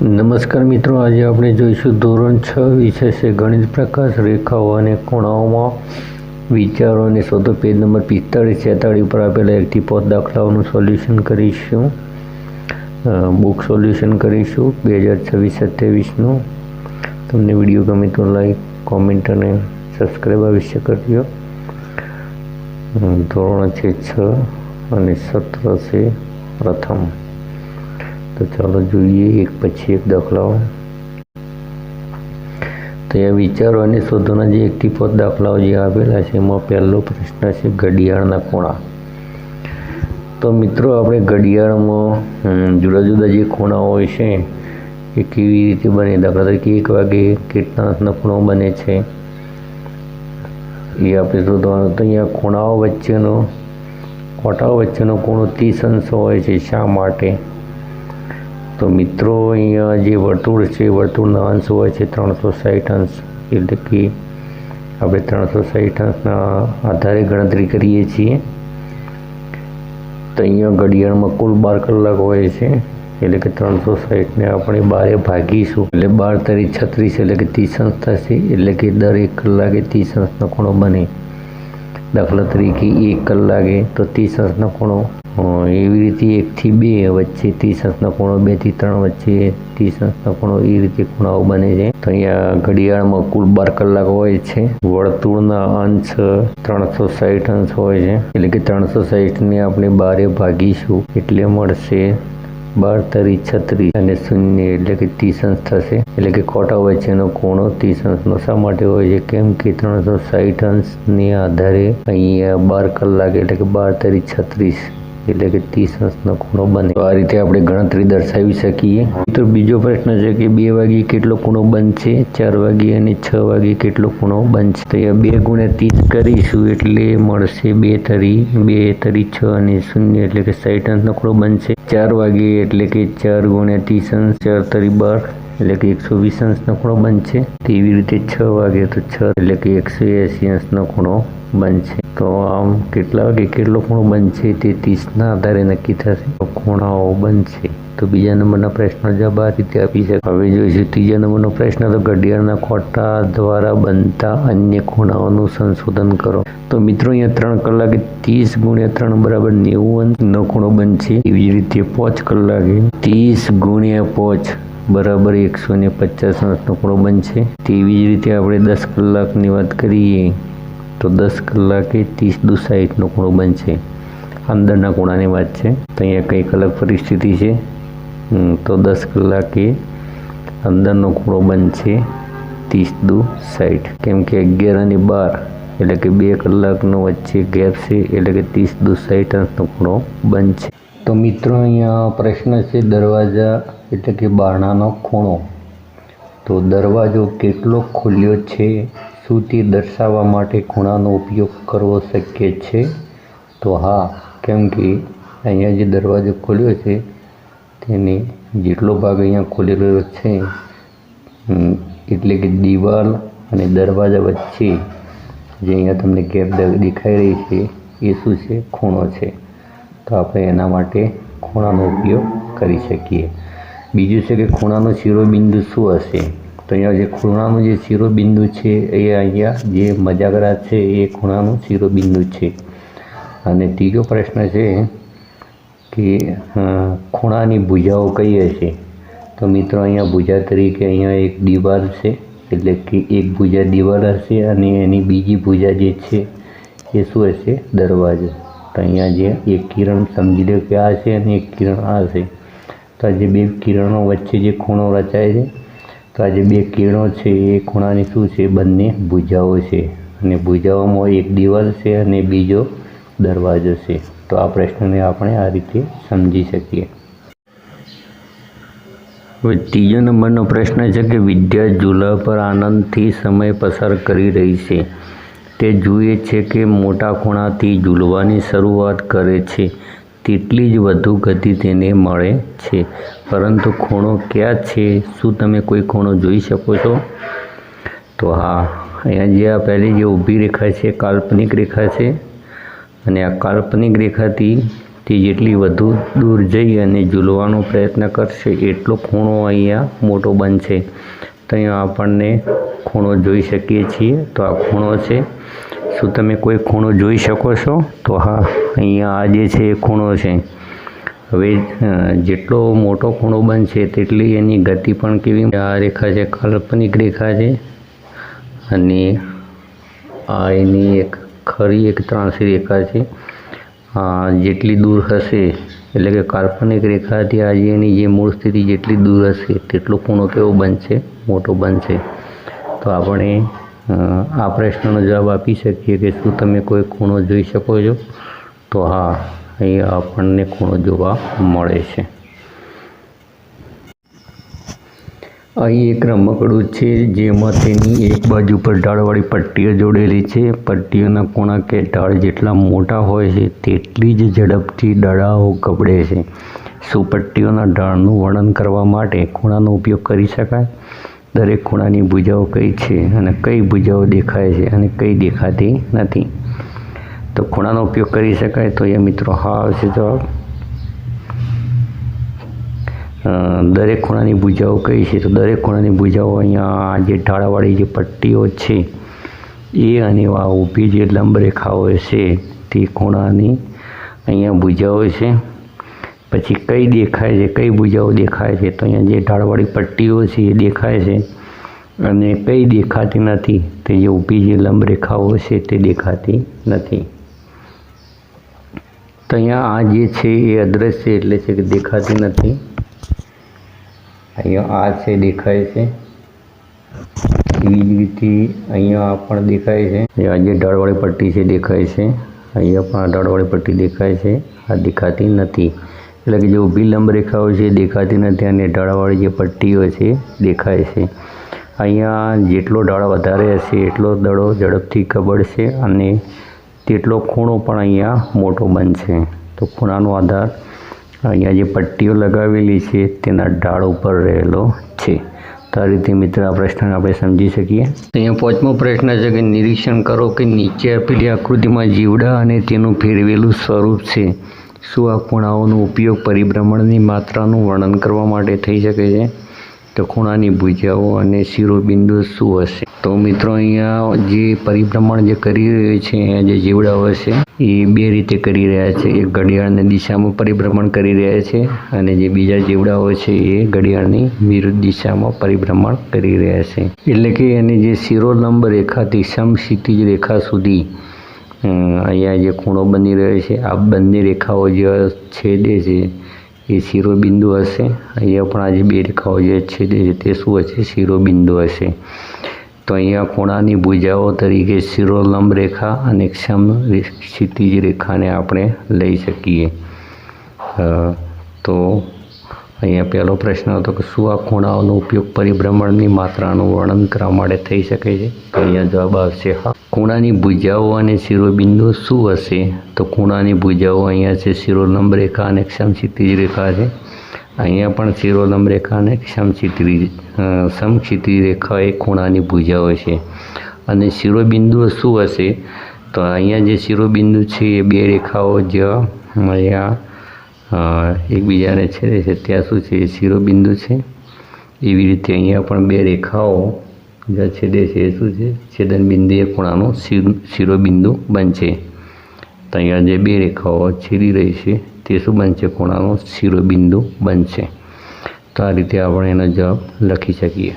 નમસ્કાર મિત્રો, આજે આપણે જોઈશું ધોરણ 6 વિષય છે ગણિત પ્રકાશ રેખાઓ અને ખૂણાઓમાં વિચારો અને શોધો. પેજ નંબર 45-46 ઉપર આપેલા 1 થી 5 દાખલાઓનું સોલ્યુશન કરીશું. બુક સોલ્યુશન કરીશું 2026-27નું. તમને વિડીયો ગમે તો લાઈક, કોમેન્ટ અને સબસ્ક્રાઈબ અવશ્ય કરજો. ધોરણ છે 6 અને સત્ર છે પ્રથમ. તો ચાલો જોઈએ એક પછી એક દાખલાઓ. તો એ વિચારો અને શોધોના જે 1 થી 5 દાખલાઓ જે આપેલા છે એમાં પહેલો પ્રશ્ન છે ઘડિયાળના ખૂણા. તો મિત્રો, આપણે ઘડિયાળમાં જુદા જુદા જે ખૂણાઓ હોય છે એ કેવી રીતે બને, દાખલા તરીકે 1 વાગે કેટલા અંશનો ખૂણો બને છે એ આપણે શોધવાનું. તો અહીંયા ખૂણાઓ વચ્ચેનો કોટાઓ વચ્ચેનો ખૂણો 30 અંશ હોય છે. શા માટે? તો મિત્રો, અહીંયા જે વર્તુળ છે વર્તુળના અંશ હોય છે 360 અંશ, એટલે કે આપણે 360 અંશના આધારે ગણતરી કરીએ છીએ. તો અહીંયા ઘડિયાળમાં કુલ 12 કલાક હોય છે, એટલે કે 360ને આપણે 12 ભાગીશું એટલે 12 તરી 36, એટલે કે 30 અંશ થશે. એટલે કે દરેક કલાકે 30 અંશનો ખૂણો બને. દાખલા તરીકે 1 કલાકે તો 30 અંશનો ખૂણો. એવી રીતે 1 થી 2 વચ્ચે 30 અંશનો ખૂણો, 2 થી 3 વચ્ચે 30 અંશનો ખૂણો, એ રીતે ખૂણાઓ બને છે. તો અહીંયા ઘડિયાળમાં કુલ 12 કલાક હોય છે. વર્તુળના અંશ 360 અંશ હોય છે, એટલે કે 360ને આપણે 12 ભાગીશું એટલે મળશે 12 તરી 36 અને 0, એટલે કે 30 અંશ થશે. એટલે કે કોટા વચ્ચેનો ખૂણો 30 અંશનો શા માટે હોય છે? કેમ કે 360 અંશને આધારે અહીંયા 12 કલાક, એટલે કે 12 તરી 36, એટલે કે 30 અંશનો ખૂણો બને. તો આ રીતે આપણે ગણતરી દર્શાવી શકીએ. તો બીજો પ્રશ્ન છે કે 2 વાગે કેટલો ખૂણો બનશે, 4 વાગે અને 6 વાગે કેટલો ખૂણો બનશે. તો અહીંયા 2 ગુણ્યા 30 કરીશું એટલે મળશે 2 તરી 6 અને 0, એટલે કે 60 અંશનો ખૂણો બનશે. 4 વાગે એટલે કે 4 ગુણ્યા 30 અંશ, 4 તરી 12, એટલે કે 120 અંશનો ખૂણો બનશે. તેવી રીતે 6 વાગે તો 6, એટલે કે 180 અંશનો ખૂણો બનશે. તો આમ કેટલા વાગે કેટલો ખૂણો બનશે તે 30ના આધારે નક્કી થશે. તો ખૂણાઓ બનશે. તો બીજા નંબરના પ્રશ્નનો જવાબ આ રીતે આપી શકે. હવે જોઈશું ત્રીજા નંબરનો પ્રશ્ન. તો ઘડિયાળના કોટા દ્વારા બનતા અન્ય ખૂણાઓનું સંશોધન કરો. તો મિત્રો, અહીંયા 3 કલાકે 30 ગુણ્યા 3 બરાબર 90 અંશનો ખૂણો બનશે. એવી જ રીતે 5 કલાકે 30 ગુણ્યા 5 બરાબર 150 અંશનો ખૂણો બનશે. તેવી જ રીતે આપણે 10 કલાકની વાત કરીએ તો 10 કલાકે 30 દુ 60નો ખૂણો બનશે. અંદરના ખૂણાની વાત છે. તો અહીંયા કંઈક અલગ પરિસ્થિતિ છે. તો 10 કલાકે અંદરનો ખૂણો બનશે 30 દુ 60, કેમ કે 11 અને 12, એટલે કે 2 કલાકનો વચ્ચે ગેપ છે, એટલે કે 30 દુ 60 અંશનો ખૂણો બનશે. તો મિત્રો, અહીંયા પ્રશ્ન છે દરવાજા એટલે કે બારણાનો ખૂણો. તો દરવાજો કેટલો ખુલ્યો છે, શું તે દર્શાવવા માટે ખૂણાનો ઉપયોગ કરવો શક્ય છે? તો હા, કેમ કે અહીંયા જે દરવાજો ખોલ્યો છે તેને જેટલો ભાગ અહીંયા ખોલેલો છે, એટલે કે દિવાલ અને દરવાજા વચ્ચે જે અહીંયા તમને ગેપ દેખાઈ રહી છે એ શું છે? ખૂણો છે. તો આપણે એના માટે ખૂણાનો ઉપયોગ કરી શકીએ. બીજું છે કે ખૂણાનો શિરોબિંદુ શું હશે? તો અહીંયા જે ખૂણાનું જે શિરોબિંદુ છે એ અહીંયા જે મજાગરા છે એ ખૂણાનું શિરોબિંદુ છે. અને ત્રીજો પ્રશ્ન છે કે ખૂણાની ભુજાઓ કઈ હશે? તો મિત્રો, અહીંયા ભુજા તરીકે અહીંયા એક દિવાલ છે, એટલે કે એક ભુજા દિવાલ હશે અને એની બીજી ભુજા જે છે એ શું હશે? દરવાજો. તો અહીંયા જે એક કિરણ સમજી લો કે આ છે અને એક કિરણ આ છે. તો આ જે 2 કિરણો વચ્ચે જે ખૂણો રચાય છે, તો આ જે 2 કિરણો છે એ ખૂણાની શું છે? બંને ભુજાઓ છે. અને ભુજાઓમાં એક દિવાલ છે અને બીજો દરવાજો છે. તો આ પ્રશ્નને આપણે આ રીતે સમજી શકીએ. હવે ત્રીજો નંબરનો પ્રશ્ન છે કે વિદ્યા ઝૂલા પર આનંદથી સમય પસાર કરી રહી છે. તે જુએ છે કે મોટા ખૂણાથી ઝૂલવાની શરૂઆત કરે છે તેટલી જ વધુ ગતિ તેને મળે છે. પરંતુ ખૂણો ક્યાં છે? શું તમે કોઈ ખૂણો જોઈ શકો છો? તો હા, અહીંયા જે આ પહેલી જે ઊભી રેખા છે કાલ્પનિક રેખા છે, અને આ કાલ્પનિક રેખાથી તે જેટલી વધુ દૂર જઈ અને ઝૂલવાનો પ્રયત્ન કરશે એટલો ખૂણો અહીંયા મોટો બનશે. તો અહીંયા આપણને ખૂણો જોઈ શકીએ છીએ. તો આ ખૂણો છે. શું તમે કોઈ ખૂણો જોઈ શકો છો? તો હા, અહીંયા આ જે છે એ ખૂણો છે. હવે જેટલો મોટો ખૂણો બનશે તેટલી એની ગતિ પણ કેવી. આ રેખા છે કાલ્પનિક રેખા છે અને આ એની એક ખરી એક ત્રાંસી રેખા છે. જેટલી દૂર હશે એટલે કે કાલ્પનિક રેખાથી આજે એની જે મૂળ સ્થિતિ જેટલી દૂર હશે તેટલો ખૂણો કેવો બનશે? મોટો બનશે. તો આપણે આ પ્રશ્નનો જવાબ આપી શકીએ કે શું તમે કોઈ ખૂણો જોઈ શકો છો? તો હા, અહીંયા આપણને ખૂણો જોવા મળે છે. અહીં એક રમકડું છે જેમાં તેની એક બાજુ પર ઢાળવાળી પટ્ટીઓ જોડેલી છે. પટ્ટીઓના ખૂણા કે ઢાળ જેટલા મોટા હોય છે તેટલી જ ઝડપથી દડાઓ ગબડે છે. શું પટ્ટીઓના ઢાળનું વર્ણન કરવા માટે ખૂણાનો ઉપયોગ કરી શકાય? દરેક ખૂણાની ભુજાઓ કઈ છે અને કઈ ભુજાઓ દેખાય છે અને કઈ દેખાતી નથી? તો ખૂણાનો ઉપયોગ કરી શકાય તો એ મિત્રો હા આવશે જવાબ. દરેક ખૂણાની ભુજાઓ કઈ છે? તો દરેક ખૂણાની ભુજાઓ અહીંયા જે ઢાળવાળી જે પટ્ટીઓ છે એ અને આ ઊભી જે લંબ રેખાઓ છે તે ખૂણાની અહીંયા ભુજાઓ છે. પછી કઈ દેખાય છે, કઈ ભુજાઓ દેખાય છે? તો અહીંયા જે ઢાળવાળી પટ્ટીઓ છે એ દેખાય છે અને કઈ દેખાતી નથી? તે જે ઊભી જે લંબ રેખાઓ છે તે દેખાતી નથી. તો અહીંયા આ જે છે એ અદૃશ્ય એટલે છે કે દેખાતી નથી. અહીંયા આ છે દેખાય છે. એવી જ રીતે અહીંયા પણ દેખાય છે. આ જે ઢાળવાળી પટ્ટી છે દેખાય છે. અહીંયા પણ આ ઢાળવાળી પટ્ટી દેખાય છે. આ દેખાતી નથી. એટલે કે જે ઊભી લંબ રેખાઓ છે દેખાતી નથી અને ઢાળવાળી જે પટ્ટીઓ છે દેખાય છે. અહીંયા જેટલો ઢાળ વધારે હશે એટલો દડો ઝડપથી ગબડશે અને તેટલો ખૂણો પણ અહીંયા મોટો બનશે. તો ખૂણાનો આધાર અહીંયા જે પટ્ટીઓ લગાવેલી છે તેના ઢાળ ઉપર રહેલો છે. તો આ રીતે મિત્ર આ પ્રશ્નને આપણે સમજી શકીએ. અહીંયા પાંચમો પ્રશ્ન છે કે નિરીક્ષણ કરો કે નીચે આપેલી આકૃતિમાં જીવડા અને તેનું ફેરવેલું સ્વરૂપ છે. શું આ ખૂણાઓનો ઉપયોગ પરિભ્રમણની માત્રાનું વર્ણન કરવા માટે થઈ શકે છે? તો ખૂણાની ભુજાઓ અને શિરોબિંદુ શું હશે? તો મિત્રો અહીંયા જે પરિભ્રમણ જે કરી રહ્યો છે અહીંયા જે જીવડાઓ છે એ બે રીતે કરી રહ્યા છે. એક ઘડિયાળની દિશામાં પરિભ્રમણ કરી રહ્યા છે અને જે બીજા જીવડાઓ છે એ ઘડિયાળની વિરુદ્ધ દિશામાં પરિભ્રમણ કરી રહ્યા છે. એટલે કે એની જે શિરોલંબ રેખાથી સમક્ષિતિજ રેખા સુધી અહીંયા જે ખૂણો બની રહ્યો છે આ બંને રેખાઓ જે છેદે છે એ શિરોબિંદુ હશે. અહીંયા પણ આ જે બે રેખાઓ જે છેદે છે તે શું હશે? શિરોબિંદુ હશે. તો અહીંયા ખૂણાની ભુજાઓ તરીકે શિરોલંબ રેખા અને સમક્ષિતિજ રેખાને આપણે લઈ શકીએ. તો અહીંયા પહેલો પ્રશ્ન હતો કે શું આ ખૂણાઓનો ઉપયોગ પરિભ્રમણની માત્રાનું વર્ણન કરવા માટે થઈ શકે છે? તો અહીંયા જવાબ આવશે હા. ખૂણાની ભુજાઓ અને શિરોબિંદુ શું હશે? તો ખૂણાની ભુજાઓ અહીંયા છે શિરોલંબ રેખા અને સમક્ષિતિજ રેખા છે. અહીંયા પણ શિરોલંબ રેખા અને સમક્ષિતિજ રેખા એ ખૂણાની ભુજાઓ છે. અને શિરોબિંદુ શું હશે? તો અહીંયા જે શિરોબિંદુ છે એ બે રેખાઓ જ્યાં અહીંયા એકબીજાને છેદે છે ત્યાં શું છે? એ શિરોબિંદુ છે. એવી રીતે અહીંયા પણ બે રેખાઓ જ્યાં છેદે છે એ શું છે? છેદનબિંદુ એ ખૂણાનું શિરોબિંદુ બનશે. તો અહીંયા જે બે રેખાઓ છેદી રહી છે તે શું બનશે? ખૂણાનું શિરોબિંદુ બનશે. તો આ રીતે આપણે એનો જવાબ લખી શકીએ.